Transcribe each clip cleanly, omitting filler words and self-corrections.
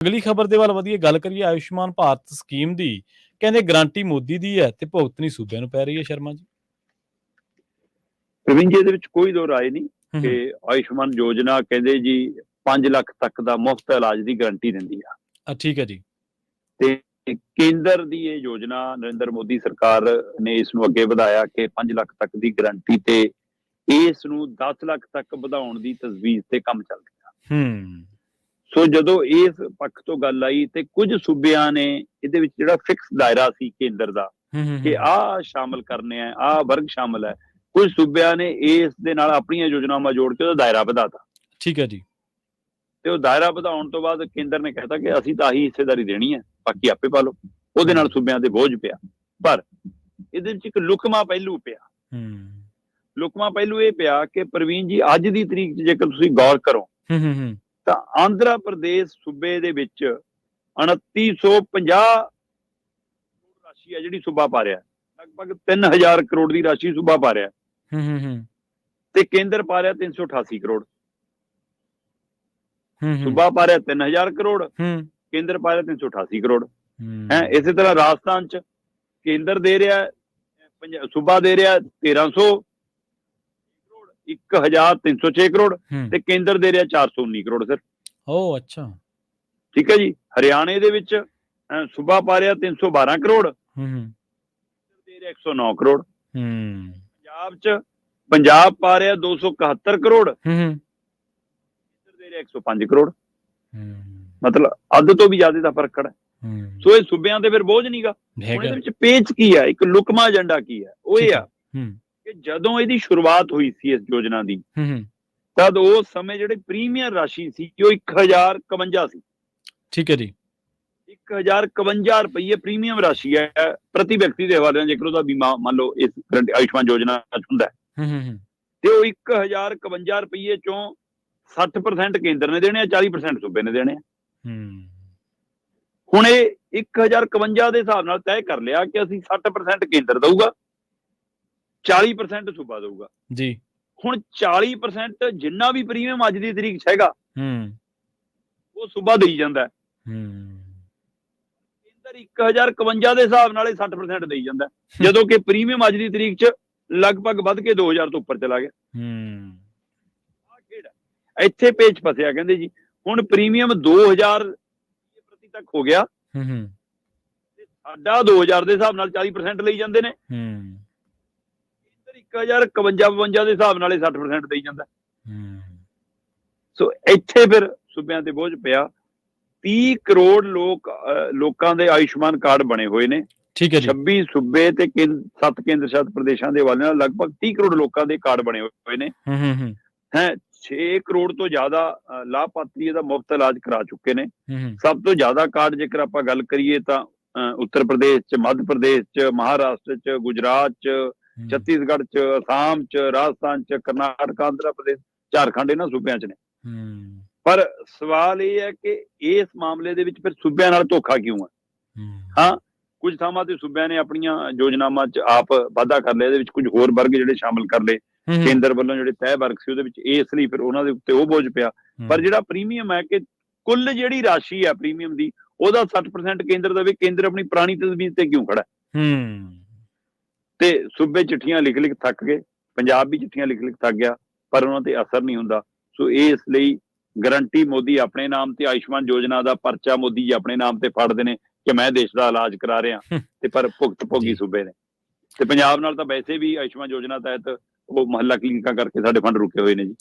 ਅਗਲੀ ਖਬਰ ਦੇ ਵੱਲ ਵਧੀਏ, ਗੱਲ ਕਰੀਏ ਆਯੁਸ਼ਮਾਨ ਭਾਰਤ ਸਕੀਮ ਦੀ। ਕਹਿੰਦੇ ਗਰੰਟੀ ਮੋਦੀ ਦੀ ਹੈ ਤੇ ਭੁਗਤਣੀ ਸੂਬਿਆਂ ਨੂੰ ਪੈ ਰਹੀ ਹੈ। ਸ਼ਰਮਾ ਜੀ, ਪ੍ਰਵੀਨ ਜੀ, ਇਹਦੇ ਵਿੱਚ ਕੋਈ ਦੋ ਰਾਏ ਨਹੀਂ ਕਿ ਆਯੁਸ਼ਮਾਨ ਯੋਜਨਾ ਕਹਿੰਦੇ ਜੀ 5 ਲੱਖ ਤੱਕ ਦਾ ਮੁਫਤ ਇਲਾਜ ਦੀ ਗਰੰਟੀ ਦਿੰਦੀ ਆ। ਠੀਕ ਹੈ ਜੀ। ਤੇ ਕੇਂਦਰ ਦੀ ਇਹ ਯੋਜਨਾ ਨਰਿੰਦਰ ਮੋਦੀ ਸਰਕਾਰ ਨੇ ਇਸ ਨੂੰ ਅੱਗੇ ਵਧਾਇਆ ਕਿ 5 ਲੱਖ ਤੱਕ ਦੀ ਗਰੰਟੀ ਤੇ ਇਸ ਨੂੰ 10 ਲੱਖ ਤੱਕ ਵਧਾਉਣ ਦੀ ਤਜਵੀਜ਼ ਤੇ ਕੰਮ ਚੱਲ ਰਿਹਾ। ਸੋ ਜਦੋਂ ਇਸ ਪੱਖ ਤੋਂ ਗੱਲ ਆਈ ਤੇ ਕੁਝ ਸੂਬਿਆਂ ਨੇ ਇਹਦੇ ਵਿੱਚ ਜਿਹੜਾ ਫਿਕਸ ਦਾਇਰਾ ਸੀ ਕੇਂਦਰ ਦਾ ਕਿ ਆਹ ਸ਼ਾਮਲ ਕਰਨੇ ਆ, ਆਹ ਵਰਗ ਸ਼ਾਮਲ ਹੈ, ਕੁਝ ਸੂਬਿਆਂ ਨੇ ਇਸ ਦੇ ਨਾਲ ਆਪਣੀਆਂ ਯੋਜਨਾਵਾਂ ਜੋੜ ਕੇ ਉਹਦਾ ਦਾਇਰਾ ਵਧਾਤਾ। ਠੀਕ ਹੈ ਜੀ। ਤੇ ਉਹ ਦਾਇਰਾ ਵਧਾਉਣ ਤੋਂ ਬਾਅਦ ਕੇਂਦਰ ਨੇ ਕਹਿਤਾ ਕਿ ਅਸੀਂ ਤਾਂ ਆਹੀ ਹਿੱਸੇਦਾਰੀ ਦੇਣੀ ਹੈ, ਬਾਕੀ ਆਪੇ ਪਾ ਲਓ। ਉਹਦੇ ਨਾਲ ਸੂਬਿਆਂ ਦੇ ਬੋਝ ਪਿਆ। ਪਰ ਇਹਦੇ ਵਿੱਚ ਇੱਕ ਲੁਕਮਾ ਪਹਿਲੂ ਪਿਆ। ਲੁਕਮਾ ਪਹਿਲੂ ਇਹ ਪਿਆ ਕਿ ਪ੍ਰਵੀਨ ਜੀ, ਅੱਜ ਦੀ ਤਰੀਕ 'ਚ ਜੇਕਰ ਤੁਸੀਂ ਗੌਰ ਕਰੋ ਤਾਂ ਆਂਧਰਾ ਪ੍ਰਦੇਸ਼ ਸੂਬੇ ਦੇ ਵਿੱਚ 2950 ਰਾਸ਼ੀ ਹੈ ਜਿਹੜੀ ਸੂਬਾ ਪਾ ਰਿਹਾ, ਲਗਭਗ 3000 ਕਰੋੜ ਦੀ ਰਾਸ਼ੀ ਸੂਬਾ ਪਾ ਰਿਹਾ ਤੇ ਕੇਂਦਰ ਪਾ ਰਿਹਾ 388 ਕਰੋੜ। ਸੂਬਾ ਪਾ ਰਿਹਾ 3000 ਕਰੋੜ, ਕੇਂਦਰ ਪਾ ਰਿਹਾ 388 ਕਰੋੜ। ਇਸੇ ਤਰ੍ਹਾਂ ਰਾਜਸਥਾਨ ਚ ਕੇਂਦਰ ਦੇ ਰਿਹਾ, ਸੂਬਾ ਦੇ ਰਿਹਾ 1300 ਕਰੋੜ, 1306 ਕਰੋੜ ਤੇ ਕੇਂਦਰ ਦੇ ਰਿਹਾ 419 ਕਰੋੜ ਸਰ। ਅੱਛਾ, ਠੀਕ ਹੈ ਜੀ। ਹਰਿਆਣੇ ਦੇ ਵਿੱਚ ਸੂਬਾ ਪਾ ਰਿਹਾ 312 ਕਰੋੜ, ਦੇ ਰਿਹਾ 109 ਕਰੋੜ। ਪੰਜਾਬ ਪਾ ਰਿਹਾ 271 ਕਰੋੜ, ਦੇ ਰਿਹਾ 105 ਕਰੋੜ। ਮਤਲਬ ਅੱਧ ਤੋਂ ਵੀ ਜ਼ਿਆਦਾ ਦਾ ਫਰਕ ਖੜਾ। ਸੋ ਇਹ ਸੂਬਿਆਂ ਤੇ ਫਿਰ ਬੋਝ ਨਹੀਂਗਾ। ਇਹਦੇ ਵਿੱਚ ਪੇਚ ਕੀ ਹੈ, ਇੱਕ ਲੁਕਮਾ ਏਜੰਡਾ ਕੀ ਹੈ? ਉਹ ਇਹ ਆ ਕਿ ਜਦੋਂ ਇਹਦੀ ਸ਼ੁਰੂਆਤ ਹੋਈ ਸੀ ਇਸ ਯੋਜਨਾ ਦੀ, ਤਦ ਉਸ ਸਮੇਂ ਜਿਹੜੇ ਪ੍ਰੀਮੀਅਮ ਰਾਸ਼ੀ ਸੀ ਉਹ 1051 ਸੀ। ਠੀਕ ਹੈ ਜੀ। 1051 ਰੁਪਏ ਪ੍ਰੀਮੀਅਮ ਰਾਸ਼ੀ ਹੈ ਪ੍ਰਤੀ ਵਿਅਕਤੀ ਦੇ ਹਵਾਲੇ ਨਾਲ, ਜੇਕਰ ਉਹਦਾ ਬੀਮਾ ਮੰਨ ਲਓ ਇਸ ਆਯੁਸ਼ਮਾਨ ਯੋਜਨਾ ਹੁੰਦਾ ਤੇ ਉਹ 1051 ਰੁਪਏ ਚੋਂ 60% ਕੇਂਦਰ ਨੇ ਦੇਣੇ ਆ, 40% ਸੂਬੇ ਨੇ ਦੇਣੇ ਆ। ਹੁਣ ਇਹ 1051 ਦੇ ਹਿਸਾਬ ਨਾਲ ਤੈਅ ਕਰ ਲਿਆ ਕਿ ਅਸੀਂ 60% ਕੇਂਦਰ ਦਊਗਾ, 40% ਸੂਬਾ ਦਊਗਾ ਜੀ। ਹੁਣ 40% ਜਿੰਨਾ ਵੀ ਪ੍ਰੀਮੀਅਮ ਅੱਜ ਦੀ ਤਰੀਕ 'ਚ ਹੈਗਾ ਉਹ ਸੂਬਾ ਦੇਈ ਜਾਂਦਾ। ਕੇਂਦਰ 1051 ਦੇ ਹਿਸਾਬ ਨਾਲ 60% ਦੇਈ ਜਾਂਦਾ, ਜਦੋਂ ਕਿ ਪ੍ਰੀਮੀਅਮ ਅੱਜ ਦੀ ਤਰੀਕ 'ਚ ਲਗਭਗ ਵੱਧ ਕੇ 2000 ਤੋਂ ਉੱਪਰ ਚਲਾ ਗਿਆ। ਇੱਥੇ ਪੇਚ ਫਸਿਆ। ਕਹਿੰਦੇ ਜੀ ਹੁਣ ਪ੍ਰੀਮੀਅਮ 2000 ਪ੍ਰਤੀ ਤੱਕ ਹੋ ਗਿਆ ਤੇ ਸਾਡਾ 2000 ਦੇ ਹਿਸਾਬ ਨਾਲ 40% ਲਈ ਜਾਂਦੇ ਨੇ। 1051 ਦੇ ਹਿਸਾਬ ਨਾਲ 60% ਦੇਈ ਜਾਂਦਾ। ਸੋ ਇੱਥੇ ਫਿਰ ਸੂਬਿਆਂ ਤੇ ਬੋਝ ਪਿਆ। 30 ਕਰੋੜ ਲੋਕਾਂ ਦੇ ਆਯੁਸ਼ਮਾਨ ਕਾਰਡ ਬਣੇ ਹੋਏ ਨੇ। 26 ਸੂਬੇ ਤੇ 7 ਕੇਂਦਰ ਸ਼ਾਸਿਤ ਪ੍ਰਦੇਸ਼ਾਂ ਦੇ ਹਵਾਲੇ ਨਾਲ ਲਗਭਗ 30 ਕਰੋੜ ਲੋਕਾਂ ਦੇ ਕਾਰਡ ਬਣੇ ਹੋਏ ਨੇ। 6 ਕਰੋੜ ਤੋਂ ਜ਼ਿਆਦਾ ਲਾਭਪਾਤਰੀ ਇਹਦਾ ਮੁਫਤ ਇਲਾਜ ਕਰਾ ਚੁੱਕੇ ਨੇ। ਸਭ ਤੋਂ ਜ਼ਿਆਦਾ ਕਾਰਡ ਜੇਕਰ ਆਪਾਂ ਗੱਲ ਕਰੀਏ ਤਾਂ ਉੱਤਰ ਪ੍ਰਦੇਸ਼ ਚ, ਮੱਧ ਪ੍ਰਦੇਸ਼ ਚ, ਮਹਾਰਾਸ਼ਟਰ ਚ, ਗੁਜਰਾਤ ਚ, ਛੱਤੀਸਗੜ੍ਹ ਚ, ਅਸਾਮ ਚ, ਰਾਜਸਥਾਨ ਚ, ਕਰਨਾਟਕ, ਆਂਧਰਾ ਪ੍ਰਦੇਸ਼, ਝਾਰਖੰਡ ਇਹਨਾਂ ਸੂਬਿਆਂ ਚ ਨੇ। ਪਰ ਸਵਾਲ ਇਹ ਹੈ ਕਿ ਇਸ ਮਾਮਲੇ ਦੇ ਵਿੱਚ ਫਿਰ ਸੂਬਿਆਂ ਨਾਲ ਧੋਖਾ ਕਿਉਂ ਹੈ? ਹਾਂ, ਕੁਝ ਥਾਵਾਂ ਤੇ ਸੂਬਿਆਂ ਨੇ ਆਪਣੀਆਂ ਯੋਜਨਾਵਾਂ ਚ ਆਪ ਵਾਧਾ ਕਰ ਲਿਆ, ਇਹਦੇ ਵਿੱਚ ਕੁਝ ਹੋਰ ਵਰਗ ਜਿਹੜੇ ਸ਼ਾਮਲ ਕਰ ਲਏ ਕੇਂਦਰ ਵੱਲੋਂ, ਜਿਹੜੇ ਤੈਅ ਵਰਗ ਸੀ ਉਹਦੇ ਵਿੱਚ, ਇਸ ਲਈ ਫਿਰ ਉਹਨਾਂ ਦੇ ਉੱਤੇ ਉਹ ਬੋਝ ਪਿਆ। ਪਰ ਜਿਹੜਾ ਪ੍ਰੀਮੀਅਮ ਹੈ ਕਿ ਕੁੱਲ ਜਿਹੜੀ ਰਾਸ਼ੀ ਹੈ ਪ੍ਰੀਮੀਅਮ ਦੀ, ਉਹਦਾ 60% ਕੇਂਦਰ ਦੇਵੇ। ਕੇਂਦਰ ਆਪਣੀ ਪੁਰਾਣੀ ਤਜਵੀਜ਼ ਤੇ ਕਿਉਂ ਖੜਾ? ਤੇ ਸੂਬੇ ਚਿੱਠੀਆਂ ਲਿਖ ਲਿਖ ਥੱਕ ਗਏ, ਪੰਜਾਬ ਵੀ ਚਿੱਠੀਆਂ ਲਿਖ ਲਿਖ ਥੱਕ ਗਿਆ, ਪਰ ਉਹਨਾਂ ਤੇ ਅਸਰ ਨਹੀਂ ਹੁੰਦਾ। ਸੋ ਇਸ ਲਈ ਗਰੰਟੀ ਮੋਦੀ ਆਪਣੇ ਨਾਮ ਤੇ, ਆਯੁਸ਼ਮਾਨ ਯੋਜਨਾ ਦਾ ਪਰਚਾ ਮੋਦੀ ਜੀ ਆਪਣੇ ਨਾਮ ਤੇ ਫੜਦੇ ਨੇ ਕਿ ਮੈਂ ਦੇਸ਼ ਦਾ ਇਲਾਜ ਕਰਾ ਰਿਹਾ, ਤੇ ਪਰ ਭੁਗਤ ਭੋਗੀ ਸੂਬੇ ਨੇ। ਤੇ ਪੰਜਾਬ ਨਾਲ ਤਾਂ ਵੈਸੇ ਵੀ ਆਯੁਸ਼ਮਾਨ ਯੋਜਨਾ ਤਹਿਤ ਉਹ ਮੁਹੱਲਾ ਕਲੀਨਿਕਾਂ ਕਰਕੇ ਸਾਡੇ ਫੰਡ ਰੁਕੇ ਹੋਏ ਨੇ ਜੀ।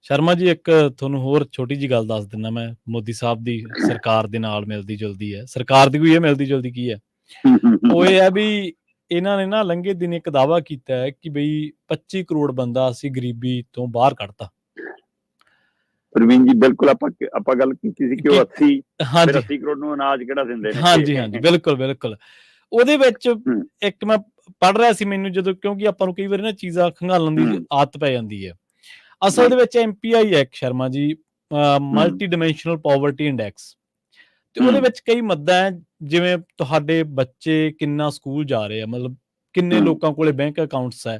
ਸ਼ਰਮਾ ਜੀ, ਇੱਕ ਤੁਹਾਨੂੰ ਹੋਰ ਛੋਟੀ ਜੀ ਗੱਲ ਦੱਸ ਦਿੰਦਾ ਮੈਂ। ਮੋਦੀ ਸਾਹਿਬ ਦੀ ਸਰਕਾਰ ਦੇ ਨਾਲ ਮਿਲਦੀ ਜੁਲਦੀ ਹੈ। ਸਰਕਾਰ ਦੀ ਕੋਈ ਇਹ ਮਿਲਦੀ ਜੁਲਦੀ ਕੀ ਹੈ? ਉਹ ਇਹ ਹੈ ਵੀ ਇਹਨਾਂ ਨੇ ਨਾ ਲੰਘੇ ਦਿਨ ਇੱਕ ਦਾਅਵਾ ਕੀਤਾ ਹੈ ਕਿ ਬਈ 25 ਕਰੋੜ ਬੰਦਾ ਅਸੀਂ ਗਰੀਬੀ ਤੋਂ ਬਾਹਰ ਕੱਢਤਾ। ਪ੍ਰਵੀਨ ਜੀ, ਬਿਲਕੁਲ ਆਪਾਂ ਗੱਲ ਕੀਤੀ ਸੀ ਕਿ ਉਹ 80 ਕਰੋੜ ਨੂੰ ਅਨਾਜ ਕਿਹੜਾ ਦਿੰਦੇ ਨੇ। ਹਾਂਜੀ, ਬਿਲਕੁਲ। ਉਹਦੇ ਵਿੱਚ ਇੱਕ ਮੈਂ ਪੜ੍ਹ ਰਿਹਾ ਸੀ, ਮੈਨੂੰ ਜਦੋਂ, ਕਿਉਂਕਿ ਆਪਾਂ ਨੂੰ ਕਈ ਵਾਰੀ ਨਾ ਚੀਜ਼ਾਂ ਖੰਗਾਲਣ ਦੀ ਆਦਤ ਪੈ ਜਾਂਦੀ ਹੈ। ਅਸਲ ਦੇ ਵਿੱਚ MPI ਹੈ ਇੱਕ, Sharma ji, multi dimensional poverty index, ਤੇ ਉਹਦੇ ਵਿੱਚ ਕਈ ਮੱਦਾਂ ਹੈ, ਜਿਵੇਂ ਤੁਹਾਡੇ ਬੱਚੇ ਕਿੰਨਾ ਸਕੂਲ ਜਾ ਰਹੇ ਆ, ਮਤਲਬ ਕਿੰਨੇ ਲੋਕਾਂ ਕੋਲੇ ਬੈਂਕ ਅਕਾਊਂਟਸ ਹੈ,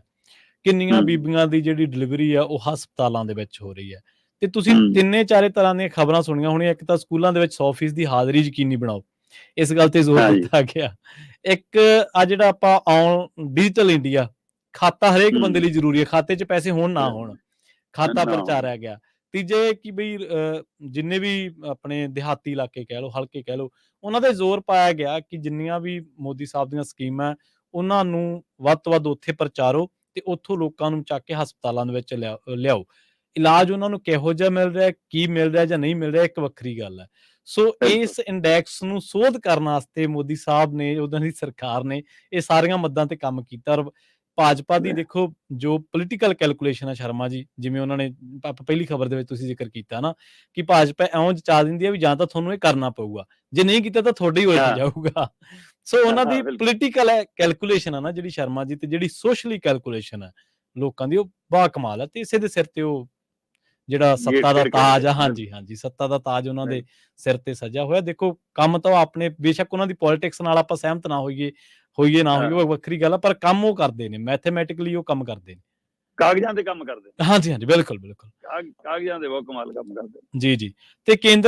ਕਿੰਨੀਆਂ ਬੀਬੀਆਂ ਦੀ ਜਿਹੜੀ ਡਿਲੀਵਰੀ ਆ ਉਹ ਹਸਪਤਾਲਾਂ ਦੇ ਵਿੱਚ ਹੋ ਰਹੀ ਹੈ, ਤੇ ਤੁਸੀਂ ਤਿੰਨੇ ਚਾਰੇ ਤਰ੍ਹਾਂ ਦੀਆਂ ਖਬਰਾਂ ਸੁਣੀਆਂ ਹੋਣੀਆਂ। ਇੱਕ ਤਾਂ ਸਕੂਲਾਂ ਦੇ ਵਿੱਚ 100% ਦੀ ਹਾਜ਼ਰੀ ਯਕੀਨੀ ਬਣਾਓ, ਇਸ ਗੱਲ ਤੇ ਜ਼ੋਰ ਦਿੱਤਾ ਗਿਆ। ਇੱਕ ਆ ਜਿਹੜਾ ਆਪਾਂ ਡਿਜੀਟਲ ਇੰਡੀਆ, ਖਾਤਾ ਹਰੇਕ ਬੰਦੇ ਲਈ ਜ਼ਰੂਰੀ ਹੈ, ਖਾਤੇ 'ਚ ਪੈਸੇ ਹੋਣ ਨਾ ਹੋਣ, ਖਾਤਾ ਪ੍ਰਚਾਰਿਆ ਗਿਆ। ਤੀਜੇ ਕਿ ਬਈ ਜਿੰਨੇ ਵੀ ਆਪਣੇ ਦਿਹਾਤੀ ਇਲਾਕੇ ਕਹਿ ਲਓ, ਹਲਕੇ ਕਹਿ ਲਓ, ਉਹਨਾਂ ਤੇ ਜ਼ੋਰ ਪਾਇਆ ਗਿਆ ਕਿ ਜਿੰਨੀਆਂ ਵੀ ਮੋਦੀ ਸਾਹਿਬ ਦੀਆਂ ਸਕੀਮਾਂ ਉਹਨਾਂ ਨੂੰ ਵੱਧ ਤੋਂ ਵੱਧ ਉੱਥੇ ਪ੍ਰਚਾਰੋ ਤੇ ਉੱਥੋਂ ਲੋਕਾਂ ਨੂੰ ਚੱਕ ਕੇ ਹਸਪਤਾਲਾਂ ਦੇ ਵਿੱਚ ਲਿਆਓ। ਇਲਾਜ ਉਹਨਾਂ ਨੂੰ ਕਿਹੋ ਜਿਹਾ ਮਿਲ ਰਿਹਾ, ਕੀ ਮਿਲ ਰਿਹਾ ਜਾਂ ਨਹੀਂ ਮਿਲ ਰਿਹਾ, ਇੱਕ ਵੱਖਰੀ ਗੱਲ ਹੈ। ਸੋ ਇਸ ਇੰਡੈਕਸ ਨੂੰ ਸੋਧ ਕਰਨ ਵਾਸਤੇ ਮੋਦੀ ਸਾਹਿਬ ਨੇ, ਉਹਨਾਂ ਦੀ ਸਰਕਾਰ ਨੇ ਇਹ ਸਾਰੀਆਂ ਮੱਦਾਂ ਤੇ ਕੰਮ ਕੀਤਾ। ਔਰ ਭਾਜਪਾ ਦੀ ਦੇਖੋ ਜੋ ਪੋਲੀਟੀਕਲ ਕੈਲਕੂਲੇਸ਼ਨ ਹੈ ਸ਼ਰਮਾ ਜੀ, ਜਿਵੇਂ ਉਹਨਾਂ ਨੇ ਪਹਿਲੀ ਖਬਰ ਦੇ ਵਿੱਚ ਤੁਸੀਂ ਜ਼ਿਕਰ ਕੀਤਾ ਨਾ ਕਿ ਭਾਜਪਾ ਇਉਂ ਜਚਾ ਦਿੰਦੀ ਹੈ ਵੀ ਜਾਂ ਤਾਂ ਤੁਹਾਨੂੰ ਇਹ ਕਰਨਾ ਪਊਗਾ, ਜੇ ਨਹੀਂ ਕੀਤਾ ਤਾਂ ਤੁਹਾਡੇ ਹੀ ਉਲਟ ਜਾਊਗਾ। ਸੋ ਉਹਨਾਂ ਦੀ ਪੋਲੀਟੀਕਲ ਕੈਲਕੂਲੇਸ਼ਨ ਹੈ ਨਾ ਜਿਹੜੀ ਸ਼ਰਮਾ ਜੀ, ਤੇ ਜਿਹੜੀ ਸੋਸ਼ਲੀ ਕੈਲਕੂਲੇਸ਼ਨ ਹੈ ਲੋਕਾਂ ਦੀ, ਉਹ ਬਾ ਕਮਾਲ ਹੈ। ਤੇ ਇਸੇ ਦੇ ਸਿਰ ਤੇ ਉਹ ਜਿਹੜਾ ਸੱਤਾ ਦਾ ਤਾਜ ਆ, ਹਾਂਜੀ, ਸੱਤਾ ਦਾ ਤਾਜ ਉਹਨਾਂ ਦੇ ਸਿਰ ਤੇ ਸਜਿਆ ਹੋਇਆ। ਦੇਖੋ ਕੰਮ ਤਾਂ ਆਪਣੇ, ਬੇਸ਼ੱਕ ਉਹਨਾਂ ਦੀ ਪੋਲਿਟਿਕਸ ਨਾਲ ਆਪਾਂ ਸਹਿਮਤ ਨਾ ਹੋਈਏ ਨਾ ਹੋਈਏ, ਉਹ ਵੱਖਰੀ ਗੱਲ ਆ, ਪਰ ਕੰਮ ਉਹ ਕਰਦੇ ਨੇ, ਮੈਥਮੈਟਿਕਲੀ ਉਹ ਕੰਮ ਕਰਦੇ ਨੇ, ਕਾਗਜ਼ਾਂ ਤੇ ਕੰਮ ਕਰਦੇ। ਹਾਂਜੀ, ਬਿਲਕੁਲ। ਕਾਗਜ਼ਾਂ ਦੇ ਬਹੁਤ ਕਮਾਲ ਕੰਮ ਕਰਦੇ ਜੀ। ਤੇ ਕੇਂਦਰ